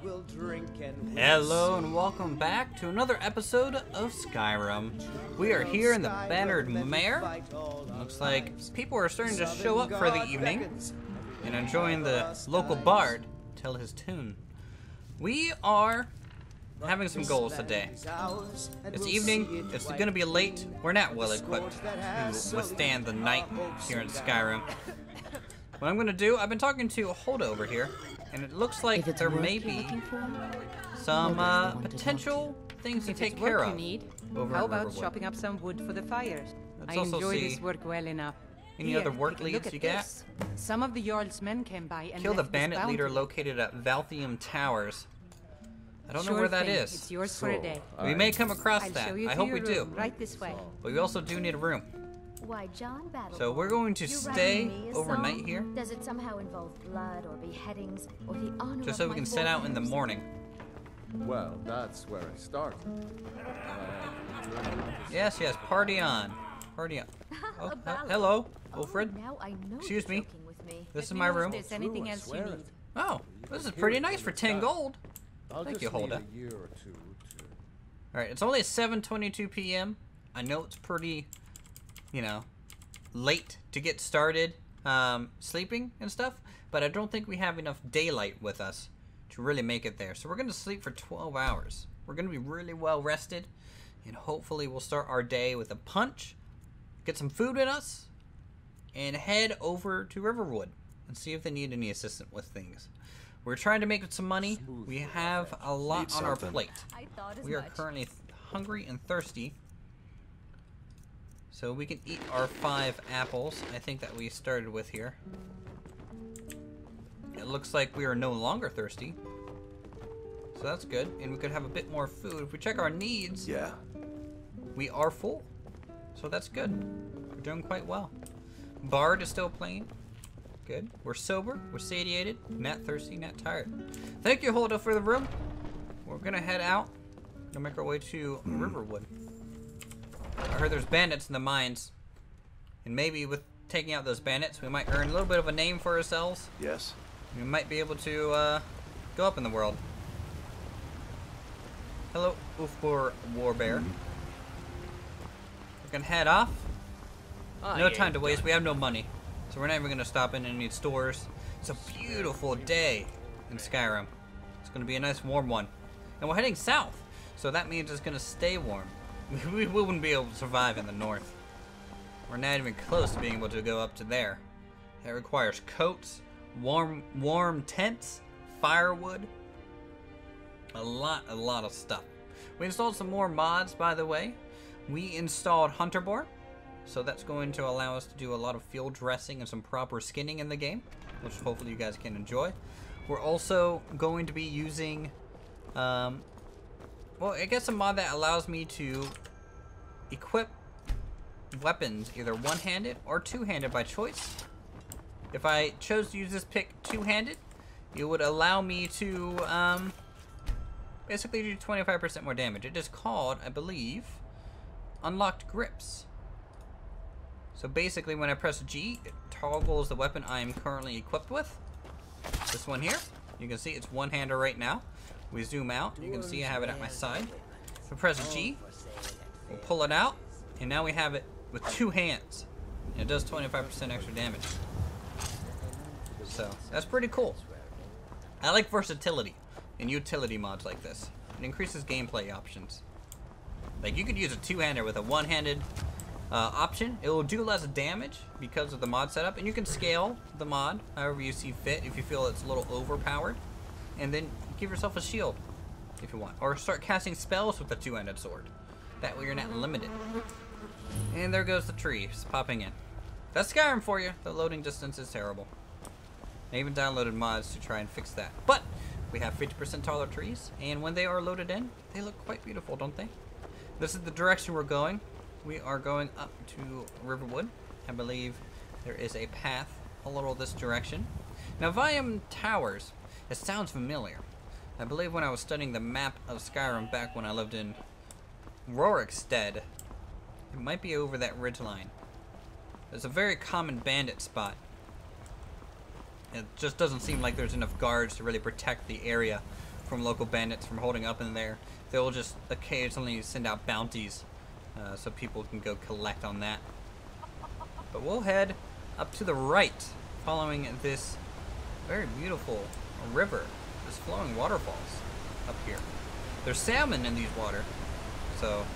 will drink and Hello and welcome back to another episode of Skyrim. We are here in the Bannered Mare. Looks like people are starting to show up for the evening and enjoying the local bard tell his tune. We are having some goals today. It's evening, it's going to be late, we're not well equipped to withstand the night here in Skyrim. What I'm going to do, I've been talking to Holda over here, and it looks like there may be some potential things to take care of over How at about Riverwood. shopping up some wood for the fires? Let's I also enjoy see this work well enough. any Here, other work take a look leads at you got? this. Some of the Jarl's men came by and Kill the left this bandit leader bounty. located at Valthium Towers. I don't know Sure where that thing. is. It's yours for a day. We may come across I'll that. show you I to hope your we do. room, right this way. But we also do need a room. Why, John Battle. So we're going to You stay writing me a overnight song? here, Does it somehow involve blood or beheadings or the honor just of so we my can set out in the forebears? morning. Well, that's where I started. Yes, yes, party on. Party on. Oh, A ballad. hello, Oh, Wilfred. now I know Excuse you're me. joking with me. This is Let me my know if room. there's anything True, I else you swear need. it. Oh, this is pretty nice for 10 gold. I'll Thank just you, Holda. need a year or two to... Alright, it's only 7:22 p.m. I know it's pretty, you know, late to get started sleeping and stuff, but I don't think we have enough daylight with us to really make it there. So we're going to sleep for 12 hours. We're going to be really well rested, and hopefully we'll start our day with a punch, get some food in us, and head over to Riverwood and see if they need any assistance with things. We're trying to make some money. We have a lot on our plate. I thought as We are much. currently hungry and thirsty. So we can eat our 5 apples, I think that we started with here. It looks like we are no longer thirsty. So that's good. And we could have a bit more food. If we check our needs, Yeah. we are full. So that's good. We're doing quite well. Bard is still playing. Good. We're sober. We're satiated. Not thirsty. Not tired. Thank you, Holda, for the room. We're gonna head out. Gonna make our way to Riverwood. I heard there's bandits in the mines, and maybe with taking out those bandits, we might earn a little bit of a name for ourselves. Yes. We might be able to go up in the world. Hello, Uthris Warbear. We're gonna head off. No time to waste. We have no money, so we're not even gonna stop in any stores. It's a beautiful day in Skyrim. It's gonna be a nice warm one, and we're heading south, so that means it's gonna stay warm. We wouldn't be able to survive in the north. We're not even close to being able to go up to there. It requires coats, warm tents, firewood, a lot of stuff. We installed some more mods, by the way. We installed Hunterborn. So that's going to allow us to do a lot of field dressing and some proper skinning in the game, which hopefully you guys can enjoy. We're also going to be using, well, I guess a mod that allows me to equip weapons either one-handed or two-handed by choice. If I chose to use this pick two-handed, it would allow me to basically do 25% more damage. It is called, I believe, Unlocked Grips. So basically when I press G, it toggles the weapon I am currently equipped with. This one here. You can see it's one-hander right now. We zoom out, you can see I have it at my side. If I press G, we'll pull it out, and now we have it with 2 hands. And it does 25% extra damage. So, that's pretty cool. I like versatility in utility mods like this. It increases gameplay options. Like, you could use a two-hander with a one-handed option. It will do less damage because of the mod setup, and you can scale the mod however you see fit if you feel it's a little overpowered, and then give yourself a shield if you want, or start casting spells with a two-handed sword. That way you're not limited. And there goes the tree just popping in. That's Skyrim for you. The loading distance is terrible. I even downloaded mods to try and fix that, but we have 50% taller trees, and when they are loaded in, they look quite beautiful, don't they? This is the direction we're going. We are going up to Riverwood. I believe there is a path a little this direction. Now, Valthium Towers, it sounds familiar. I believe when I was studying the map of Skyrim back when I lived in Rorikstead, it might be over that ridgeline. It's a very common bandit spot. It just doesn't seem like there's enough guards to really protect the area from local bandits from holding up in there. They'll just occasionally send out bounties so people can go collect on that. But we'll head up to the right, following this very beautiful river. There's flowing waterfalls up here. There's salmon in these water, so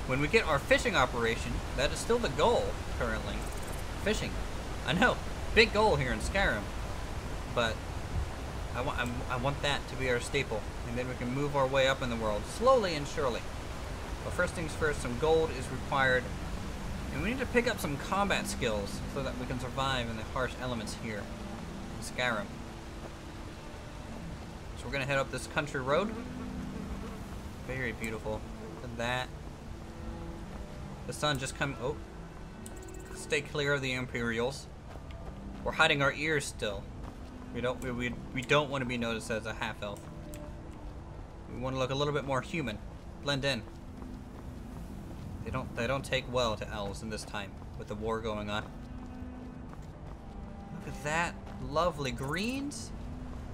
when we get our fishing operation, that is still the goal currently. Fishing. I know, big goal here in Skyrim, but I want that to be our staple, and then we can move our way up in the world slowly and surely. But first things first, some gold is required, and we need to pick up some combat skills so that we can survive in the harsh elements here in Skyrim. So we're gonna head up this country road. Very beautiful. Look at that. The sun just come. Oh, stay clear of the Imperials. We're hiding our ears still. We don't want to be noticed as a half elf. We want to look a little bit more human, blend in. They don't take well to elves in this time with the war going on. Look at that, lovely greens.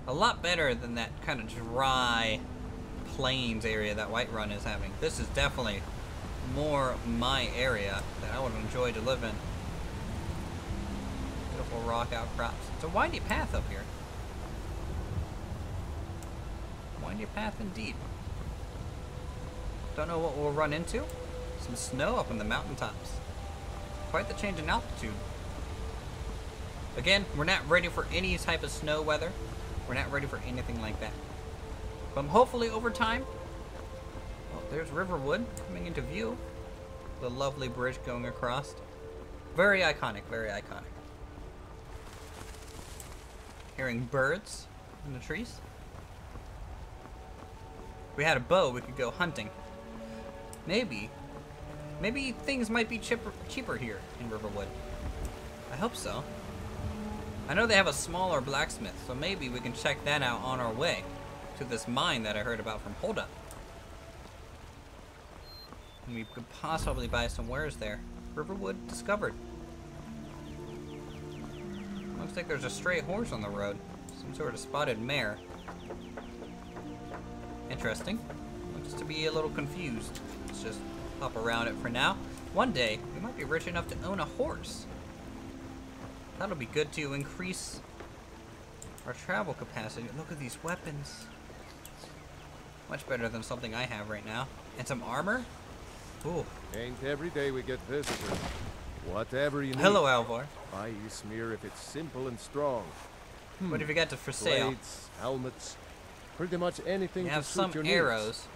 A lot better than that kind of dry plains area that Whiterun is having. This is definitely more my area that I would enjoy to live in. Beautiful rock outcrops. It's a windy path up here. Windy path indeed. Don't know what we'll run into. Some snow up on the mountaintops. Quite the change in altitude. Again, we're not ready for any type of snow weather. We're not ready for anything like that. But hopefully over time. Oh, there's Riverwood coming into view. The lovely bridge going across. Very iconic, very iconic. Hearing birds in the trees. If we had a bow, we could go hunting. Maybe things might be cheaper here in Riverwood. I hope so. I know they have a smaller blacksmith, so maybe we can check that out on our way to this mine that I heard about from Holdup. And we could possibly buy some wares there. Riverwood discovered. Looks like there's a stray horse on the road. Some sort of spotted mare. Interesting. Looks to be a little confused. Let's just hop around it for now. One day, we might be rich enough to own a horse. That'll be good to increase our travel capacity. Look at these weapons. Much better than something I have right now. And some armor? Ooh. Ain't every day we get visitors. Whatever you need. Hello, Alvar. Buy you smear if it's simple and strong. What have you got for sale? Blades, helmets, pretty much anything You to have suit some your arrows, needs.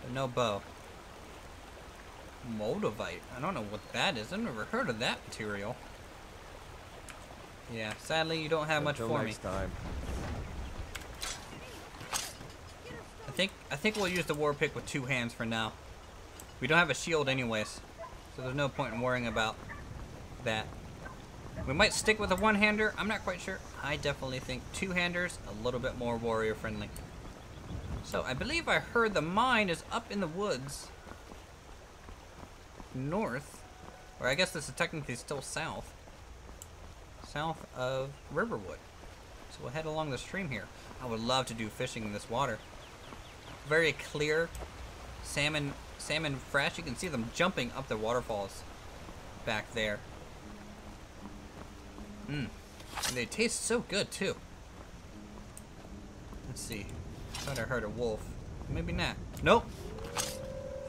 but no bow. Moldavite. I don't know what that is. I've never heard of that material. Yeah, sadly you don't have much for me. Next time. I think we'll use the war pick with 2 hands for now. We don't have a shield anyways, so there's no point in worrying about that. We might stick with a one-hander. I'm not quite sure. I definitely think 2-handers a little bit more warrior friendly. So I believe I heard the mine is up in the woods north, or I guess this is technically still south of Riverwood. So we'll head along the stream here. I would love to do fishing in this water. Very clear salmon fresh. You can see them jumping up the waterfalls back there. And they taste so good too. Let's see. Thought I heard a wolf. Maybe not. Nope.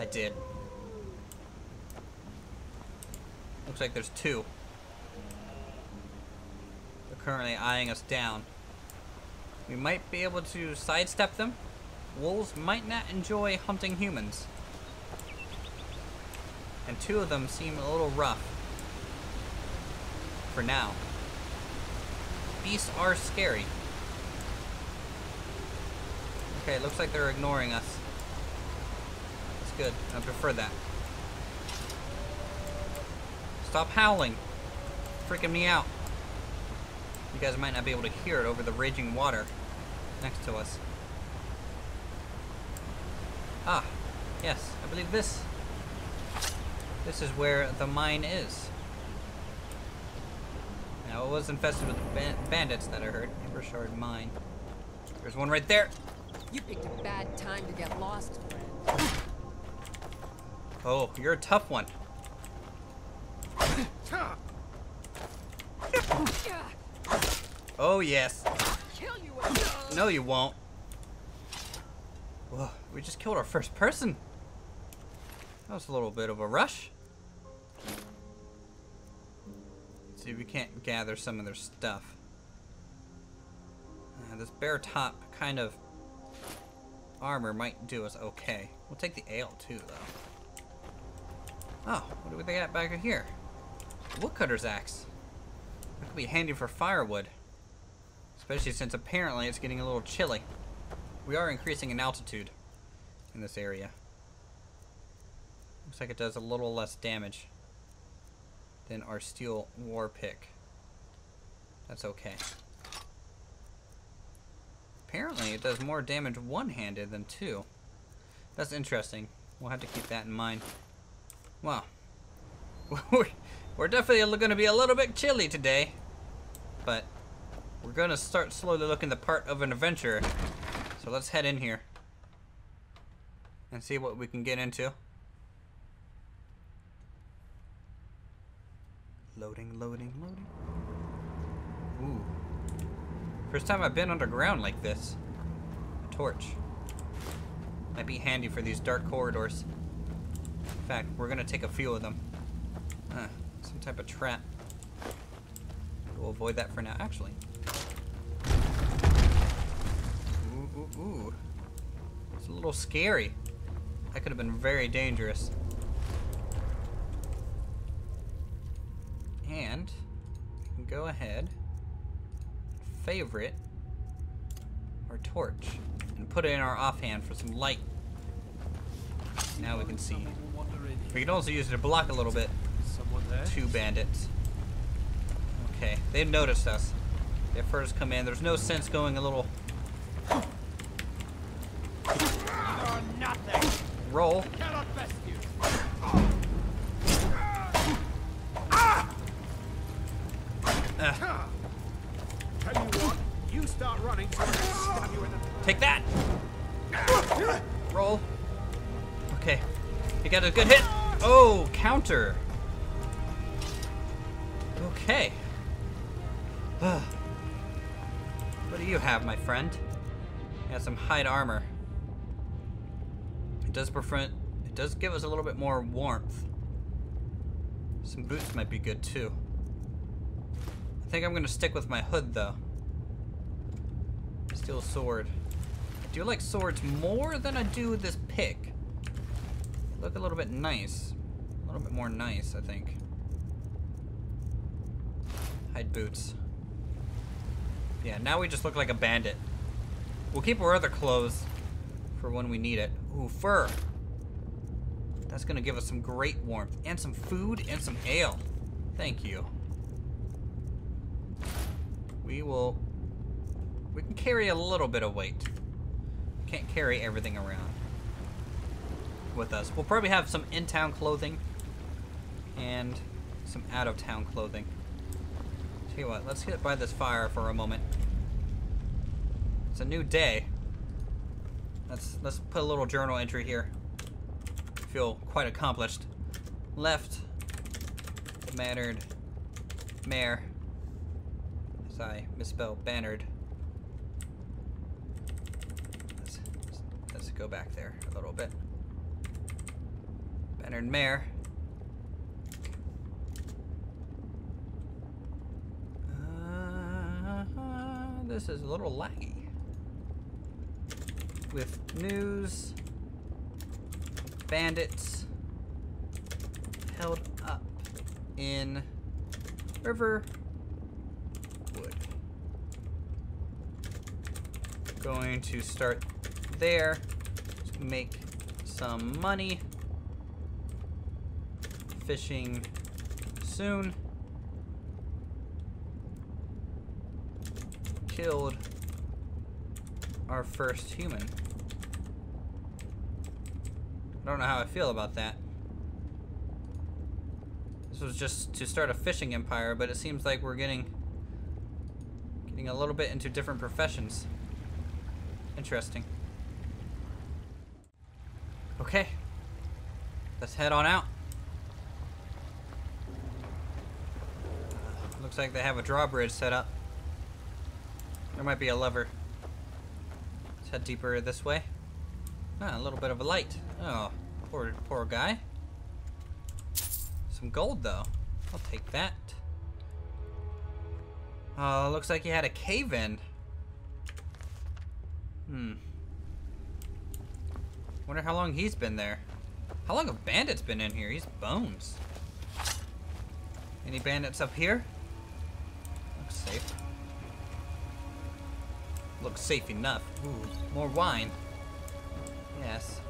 I did. Looks like there's 2. They're currently eyeing us down. We might be able to sidestep them. Wolves might not enjoy hunting humans. And 2 of them seem a little rough. For now. Beasts are scary. Okay, looks like they're ignoring us. That's good. I prefer that. Stop howling. Freaking me out. You guys might not be able to hear it over the raging water next to us. Ah, yes, I believe this is where the mine is. Now, it was infested with bandits that I heard. Shard mine. There's one right there. You picked a bad time to get lost, friend. Oh, you're a tough one. Oh, yes. Kill you. No, you won't. Whoa, we just killed our first person. That was a little bit of a rush. Let's see if we can't gather some of their stuff. This bare top kind of armor might do us okay. We'll take the ale too, though. Oh, what do we got back here? Woodcutter's axe. That could be handy for firewood. Especially since apparently it's getting a little chilly. We are increasing in altitude in this area. Looks like it does a little less damage than our steel war pick. That's okay. Apparently it does more damage one-handed than two. That's interesting. We'll have to keep that in mind. Wow. We're definitely going to be a little bit chilly today. But we're going to start slowly looking the part of an adventurer. So let's head in here and see what we can get into. Loading, loading, loading. Ooh. First time I've been underground like this. A torch. Might be handy for these dark corridors. In fact, we're gonna take a few of them. Some type of trap. We'll avoid that for now, actually. Ooh, ooh, ooh. It's a little scary. That could have been very dangerous. And we can go ahead, favorite our torch, and put it in our offhand for some light. Now we can see. We can also use it to block a little bit. Two bandits. Okay, they've noticed us. They first come in. There's no sense going a little. Roll. Tell you what, you start running so I can stab you in the... Take that! Roll. Okay. You got a good hit. Oh, counter. Okay. What do you have, my friend? You got some hide armor. It does give us a little bit more warmth. Some boots might be good too. I think I'm gonna stick with my hood though. Steel sword. I do like swords more than I do this pick. Look a little bit nice. A little bit more nice, I think. Hide boots. Yeah, now we just look like a bandit. We'll keep our other clothes for when we need it. Ooh, fur. That's gonna give us some great warmth. And some food and some ale. Thank you. We can carry a little bit of weight. Can't carry everything around with us. We'll probably have some in-town clothing and some out-of-town clothing. Tell you what, let's get by this fire for a moment. It's a new day. Let's put a little journal entry here. I feel quite accomplished. Left, mattered, mare. As I misspelled Bannard. Let's go back there a little bit. Bannard mare. This is a little laggy. With news, bandits held up in Riverwood. Going to start there to make some money. Fishing soon. Killed our first human. I don't know how I feel about that. This was just to start a fishing empire, but it seems like we're getting a little bit into different professions. Interesting. Okay. Let's head on out. Looks like they have a drawbridge set up. There might be a lever. Let's head deeper this way. Ah, a little bit of a light. Oh, poor guy. Some gold though. I'll take that. Oh, looks like he had a cave-in. Wonder how long he's been there. How long have bandits been in here? He's bones. Any bandits up here? Looks safe. Looks safe enough. Ooh, more wine. Yes.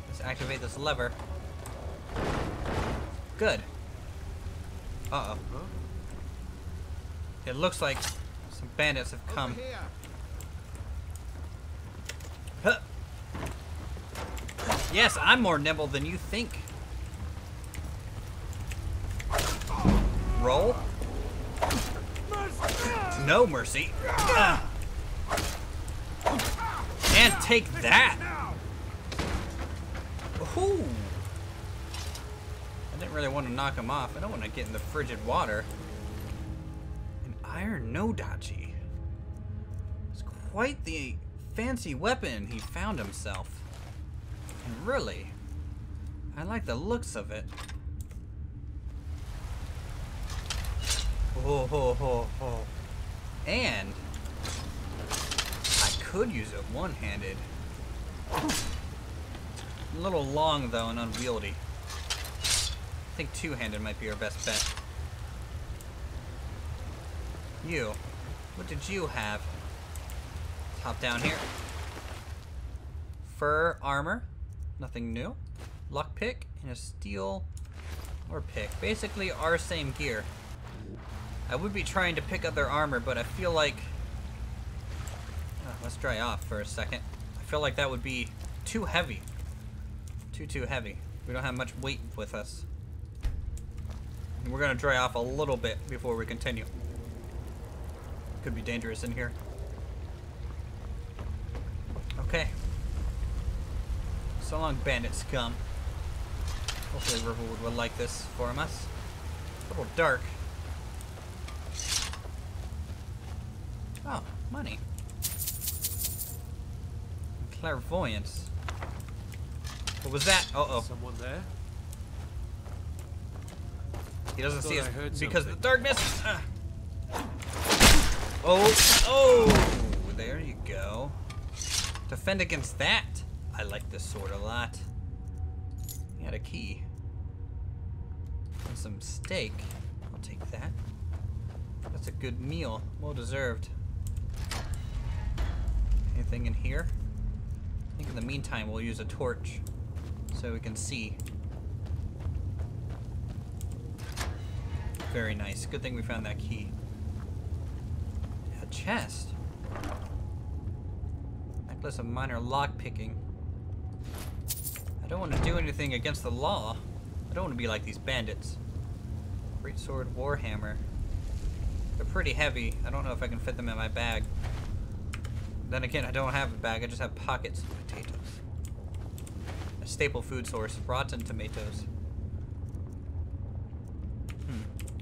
Let's activate this lever. Good. Uh-oh. It looks like some bandits have come. Huh. Yes, I'm more nimble than you think. Roll. No mercy. And take that. Ooh. I didn't really want to knock him off. I don't want to get in the frigid water. An iron nodachi. It's quite the fancy weapon he found himself. And really, I like the looks of it. Oh, ho, ho, ho. And I could use it one-handed. A little long though and unwieldy. I think two-handed might be our best bet. You, what did you have? Hop down here. Fur armor, nothing new. Lockpick and a steel or pick. Basically our same gear. I would be trying to pick up their armor, but I feel like... let's dry off for a second. I feel like that would be too heavy. Too heavy. We don't have much weight with us. And we're gonna dry off a little bit before we continue. Could be dangerous in here. Okay. So long, bandits scum. Hopefully Riverwood will like this for us. A little dark. Oh, money. Clairvoyance. What was that? Uh-oh. Someone there? He doesn't see us because of the something. darkness. Oh, there you go. Defend against that. I like this sword a lot. He had a key. And some steak. I'll take that. That's a good meal. Well deserved. Anything in here? I think in the meantime we'll use a torch so we can see. Very nice. Good thing we found that key. A chest. Necklace of minor lock picking. I don't want to do anything against the law. I don't want to be like these bandits. Great sword, warhammer. They're pretty heavy. I don't know if I can fit them in my bag. Then again, I don't have a bag. I just have pockets. Potatoes. A staple food source. Rotten tomatoes.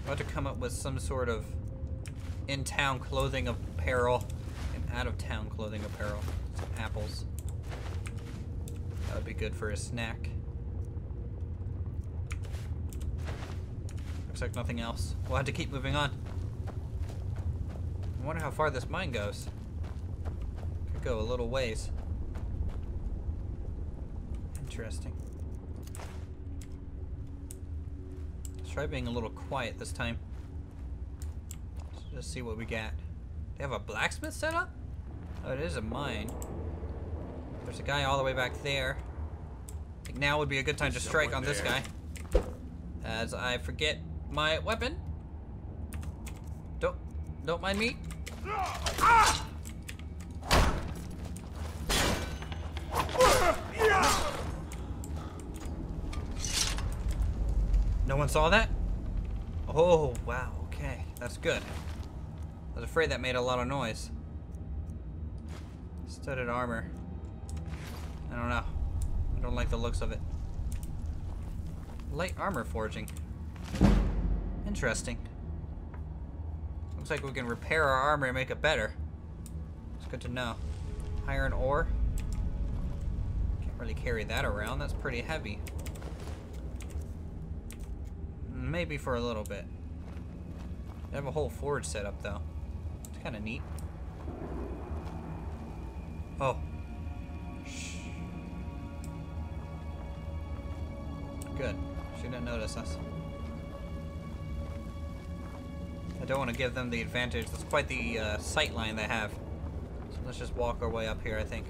I'll have to come up with some sort of in-town clothing apparel and out-of-town clothing apparel. Some apples. That would be good for a snack. Looks like nothing else. We'll have to keep moving on. I wonder how far this mine goes. Could go a little ways. Interesting. Let's try being a little quiet this time. Let's just see what we got. They have a blacksmith set up? Oh, it is a mine. There's a guy all the way back there. I think now would be a good time to strike on this guy. As I forget my weapon. Don't mind me. No one saw that? Oh, wow, okay. That's good. I was afraid that made a lot of noise. Studded armor. I don't know. I don't like the looks of it. Light armor forging. Interesting. Looks like we can repair our armor and make it better. It's good to know. Iron ore. Can't really carry that around. That's pretty heavy. Maybe for a little bit. They have a whole forge set up though. It's kind of neat. Oh. Shh. Good. She didn't notice us. I don't want to give them the advantage. That's quite the sight line they have. So let's just walk our way up here, I think.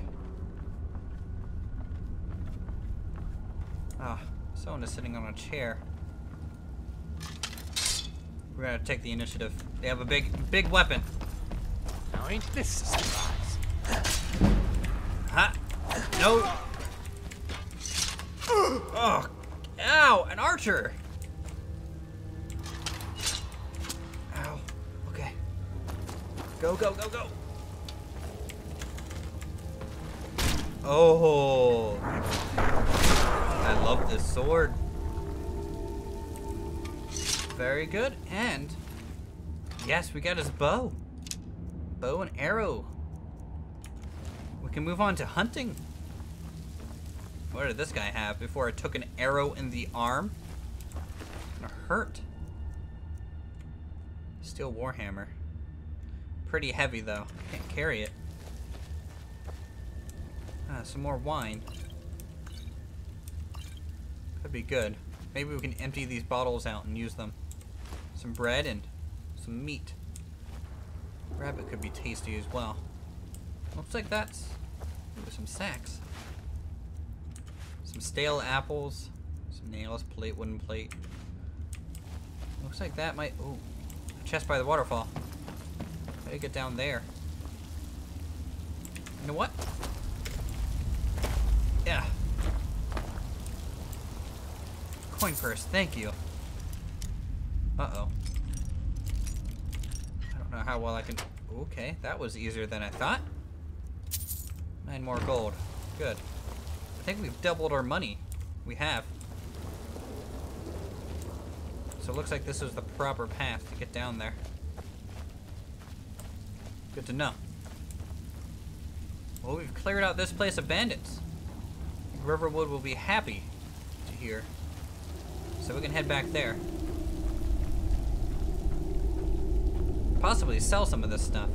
Ah, someone is sitting on a chair. We're gonna take the initiative. They have a big weapon. Now ain't this a surprise? Huh? No. Oh, ow! An archer. Ow. Okay. Go, go, go, go. Oh. I love this sword. Very good. And yes, we got his bow. Bow and arrow. We can move on to hunting. What did this guy have before I took an arrow in the arm? Gonna hurt. Steel warhammer. Pretty heavy though. Can't carry it. Some more wine. Could be good. Maybe we can empty these bottles out and use them. Some bread and some meat. Rabbit could be tasty as well. Looks like that's some sacks. Some stale apples. Some nails, plate, wooden plate. Looks like that might... Ooh. A chest by the waterfall. How do you get down there? You know what? Yeah. Coin purse, thank you. Uh-oh. I don't know how well I can... Okay, that was easier than I thought. 9 more gold. Good. I think we've doubled our money. We have. So it looks like this is the proper path to get down there. Good to know. Well, we've cleared out this place of bandits. Riverwood will be happy to hear. So we can head back there. Possibly sell some of this stuff.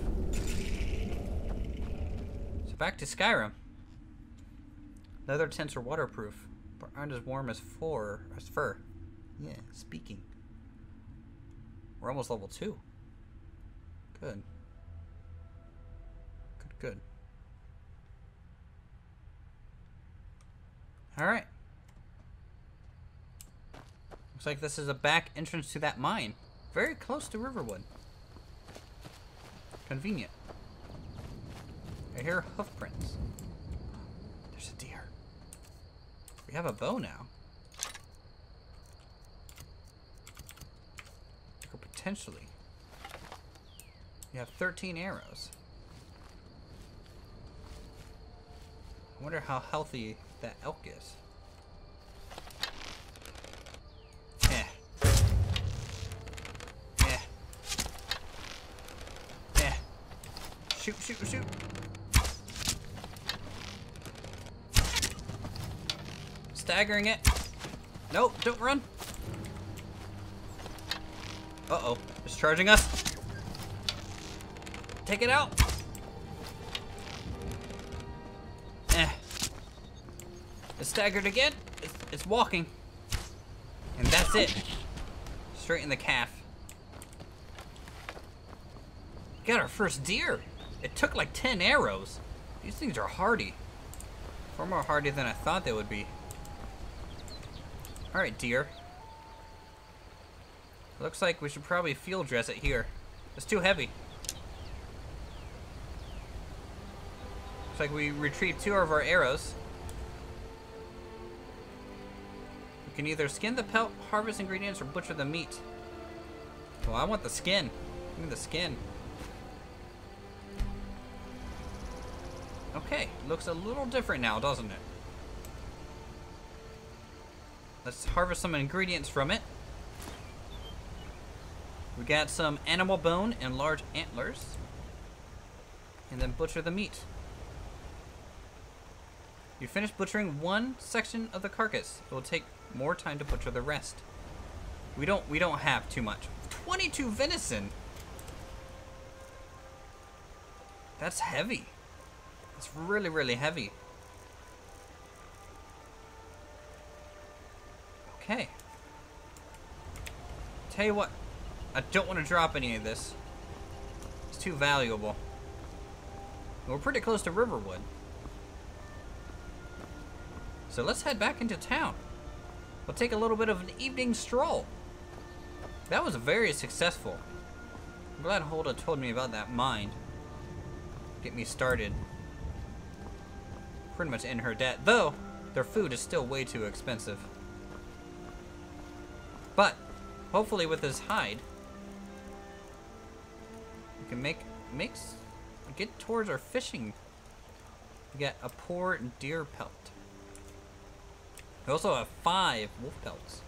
So back to Skyrim. Leather tents are waterproof, but aren't as warm as fur. Yeah, speaking. We're almost level 2. Good. Good. Alright. Looks like this is a back entrance to that mine. Very close to Riverwood. Convenient. I hear hoof prints. There's a deer. We have a bow now. Or potentially. We have 13 arrows. I wonder how healthy that elk is. Shoot, shoot, shoot. Staggering it. Nope, don't run. Uh-oh. It's charging us. Take it out. It's staggered again. It's walking. And that's it. Straight in the calf. Got our first deer. It took like 10 arrows. These things are hardy. Far more hardy than I thought they would be. Alright, deer. Looks like we should probably field dress it here. It's too heavy. Looks like we retrieved 2 of our arrows. We can either skin the pelt, harvest ingredients, or butcher the meat. Well, I want the skin. Give me the skin. Okay, looks a little different now, doesn't it? Let's harvest some ingredients from it. We got some animal bone and large antlers. And then butcher the meat. You finish butchering one section of the carcass. It will take more time to butcher the rest. We don't have too much. 22 venison. That's heavy. It's really, really heavy. Okay. Tell you what, I don't want to drop any of this. It's too valuable. We're pretty close to Riverwood. So let's head back into town. We'll take a little bit of an evening stroll. That was very successful. I'm glad Hulda told me about that mine. Get me started. Pretty much in her debt, though their food is still way too expensive. But hopefully with this hide, we can get towards our fishing. We get a poor deer pelt. We also have 5 wolf pelts,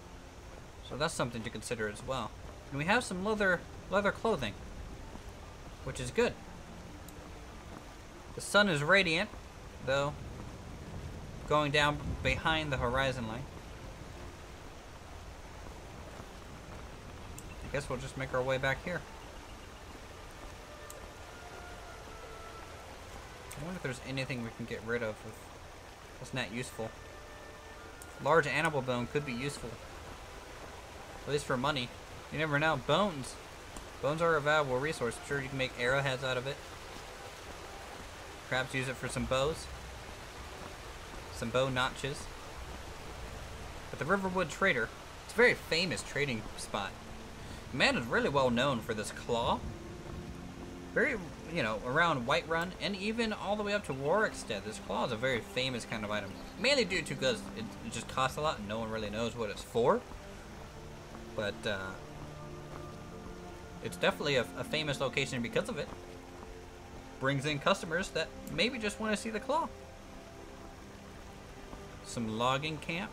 so that's something to consider as well. And we have some leather clothing, which is good. The sun is radiant, though, going down behind the horizon line. I guess we'll just make our way back here. I wonder if there's anything we can get rid of that's not useful. Large animal bone could be useful. At least for money. You never know. Bones. Bones are a valuable resource. I'm sure you can make arrowheads out of it. Perhaps use it for some bows. Some bow notches. But the Riverwood Trader, it's a very famous trading spot. The man is really well known for this claw. Very, you know, around Whiterun and even all the way up to Warwickstead. This claw is a very famous kind of item. Mainly due to because it just costs a lot and no one really knows what it's for. But it's definitely a famous location because of it. Brings in customers that maybe just want to see the claw. Some logging camp.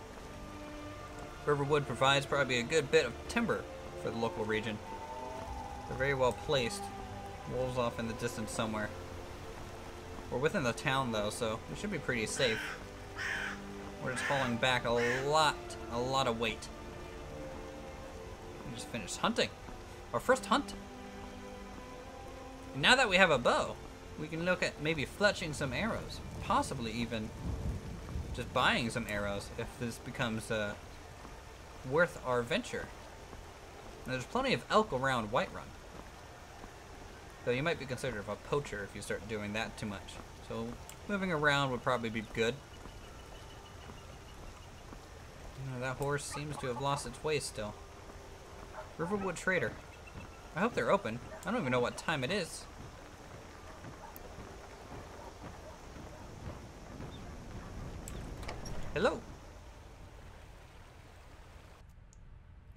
Riverwood provides probably a good bit of timber for the local region. They're very well placed. Wolves off in the distance somewhere. We're within the town though, so we should be pretty safe. We're just hauling back a lot of weight. We just finished hunting. Our first hunt. And now that we have a bow, we can look at maybe fletching some arrows. Possibly even just buying some arrows if this becomes worth our venture. And there's plenty of elk around Whiterun. Though you might be considered a poacher if you start doing that too much. So moving around would probably be good. You know, that horse seems to have lost its way still. Riverwood Trader. I hope they're open. I don't even know what time it is. Hello.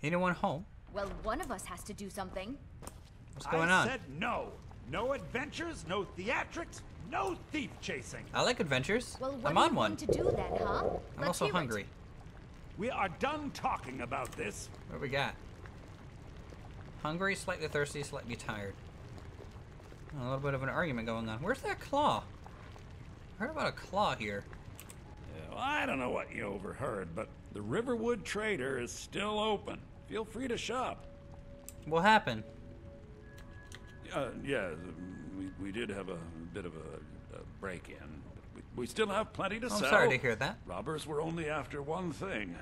Anyone home? Well, one of us has to do something. What's going on? I said no. No adventures, no theatrics, no thief chasing. I like adventures. Well, what I'm are on you one. going to do then, huh? I'm Let's also hear it. hungry. We are done talking about this. What we got? Hungry, slightly thirsty, slightly tired. A little bit of an argument going on. Where's that claw? I heard about a claw here. Well, I don't know what you overheard, but the Riverwood Trader is still open. Feel free to shop. What happened? Yeah, we did have a bit of a break-in. We still have plenty to sell. I'm sorry to hear that. Robbers were only after one thing.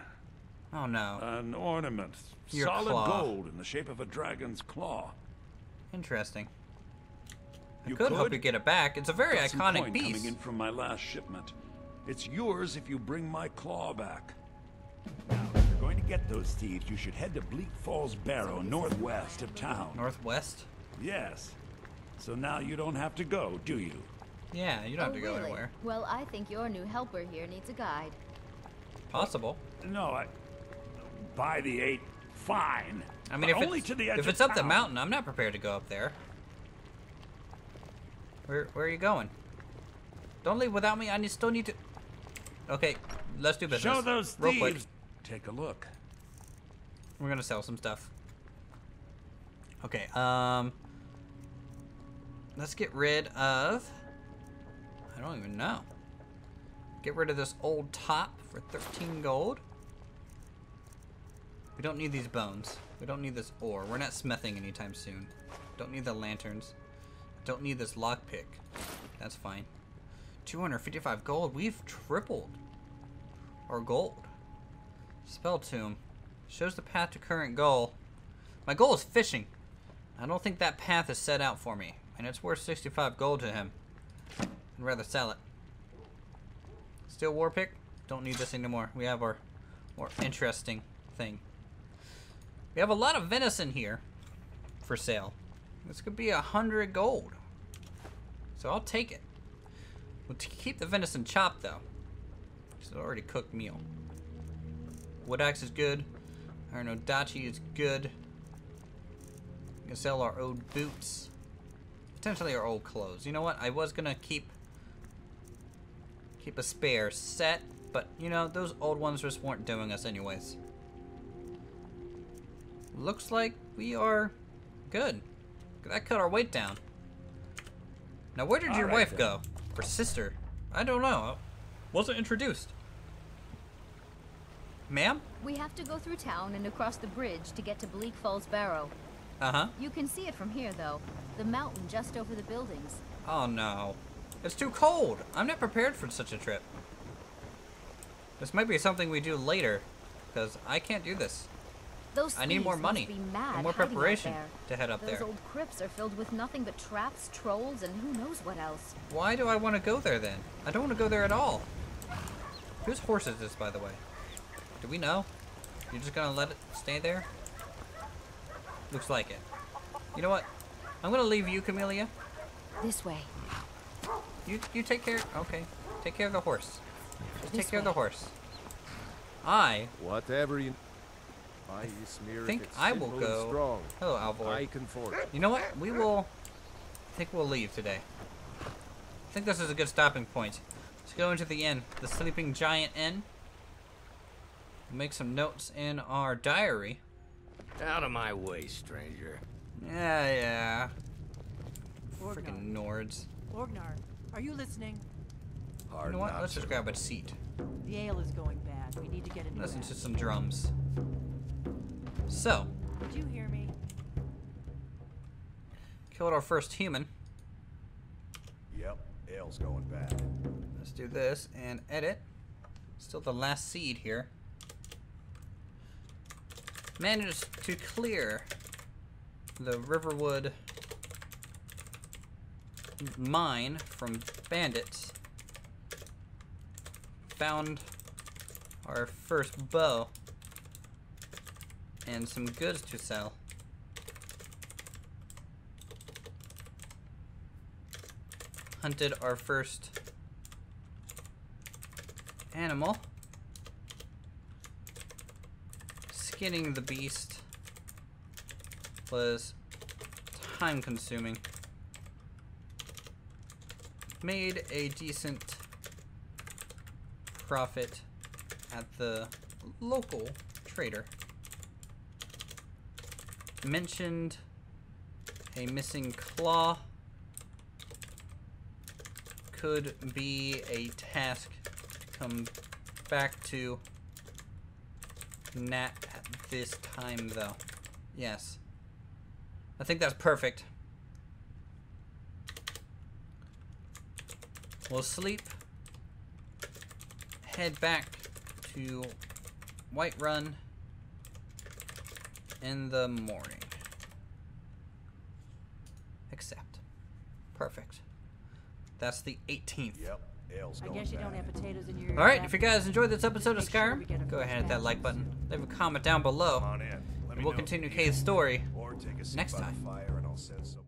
Oh no. An ornament. Your solid claw. gold in the shape of a dragon's claw. Interesting. I You could hope you get it back. It's a very Got some iconic coin piece. coming in from my last shipment. It's yours if you bring my claw back. Now, if you're going to get those thieves, you should head to Bleak Falls Barrow, northwest of town. Northwest? Yes. So now you don't have to go, do you? Yeah, you don't have to go really? anywhere. Well, I think your new helper here needs a guide. Possible. No, by the 8, fine. I mean, But if only it's, to the edge if of it's up the town. mountain, I'm not prepared to go up there. Where are you going? Don't leave without me. Still need to. Okay, let's do business. Show those real quick. thieves take a look. We're gonna sell some stuff. Okay, let's get rid of, I don't even know. Get rid of this old top for 13 gold. We don't need these bones. We don't need this ore. We're not smithing anytime soon. Don't need the lanterns. Don't need this lockpick. That's fine. 255 gold. We've tripled our gold. Spell Tomb. Shows the path to current goal. My goal is fishing. I don't think that path is set out for me. And it's worth 65 gold to him. I'd rather sell it. Steel war pick. Don't need this anymore. We have our more interesting thing. We have a lot of venison here for sale. This could be 100 gold. So I'll take it. We'll keep the venison chopped though. It's an already cooked meal. Wood axe is good. Iron Odachi is good. We can sell our old boots. Potentially our old clothes. You know what? I was gonna keep a spare set, but you know, those old ones just weren't doing us anyways. Looks like we are good. That cut our weight down. Now where did your wife go? Or sister? I don't know. Wasn't introduced. Ma'am? We have to go through town and across the bridge to get to Bleak Falls Barrow. Uh-huh. You can see it from here, though. The mountain just over the buildings. Oh no. It's too cold. I'm not prepared for such a trip. This might be something we do later, because I can't do this. Those I need more thieves money must be mad and more hiding out preparation there. to head up Those there. old crypts are filled with nothing but traps, trolls, and who knows what else. Why do I want to go there then? I don't want to go there at all. Whose horse is this, by the way? Do we know? You're just gonna let it stay there? Looks like it. You know what? I'm gonna leave you, Camellia. This way. You take care. Okay, take care of the horse. Just take This care of the way. horse. I Whatever you... I smear think it's I will simple and go. strong. Hello, Alvor. I conform. You know what? We will. I think we'll leave today. I think this is a good stopping point. Let's go into the inn, the Sleeping Giant Inn. We'll make some notes in our diary. Out of my way, stranger. Yeah. Freaking Nords. Orgnar, are you listening? You know what? Let's just grab a seat. The ale is going bad. We need to get a new Listen one. to some drums. So, Did you hear me? killed our first human. Yep, ale's going bad. Let's do this and edit. Still the last seed here. Managed to clear the Riverwood mine from bandits. Found our first bow and some goods to sell. Hunted our first animal. Skinning the beast was time consuming. Made a decent profit at the local trader. Mentioned a missing claw. Could be a task to come back to. Not at this time though. Yes. I think that's perfect. We'll sleep. Head back to Whiterun in the morning. Accept. Perfect. That's the 18th. Yep, ale's I going guess you bad. don't have potatoes in your. Alright, if you guys enjoyed this episode of Make sure we Skyrim, get a go first ahead and hit that batch. like button. Leave a comment down below. Come on in. Let And me we'll know continue if you need Kay's story Or take a seat next by the time. fire and I'll send someone.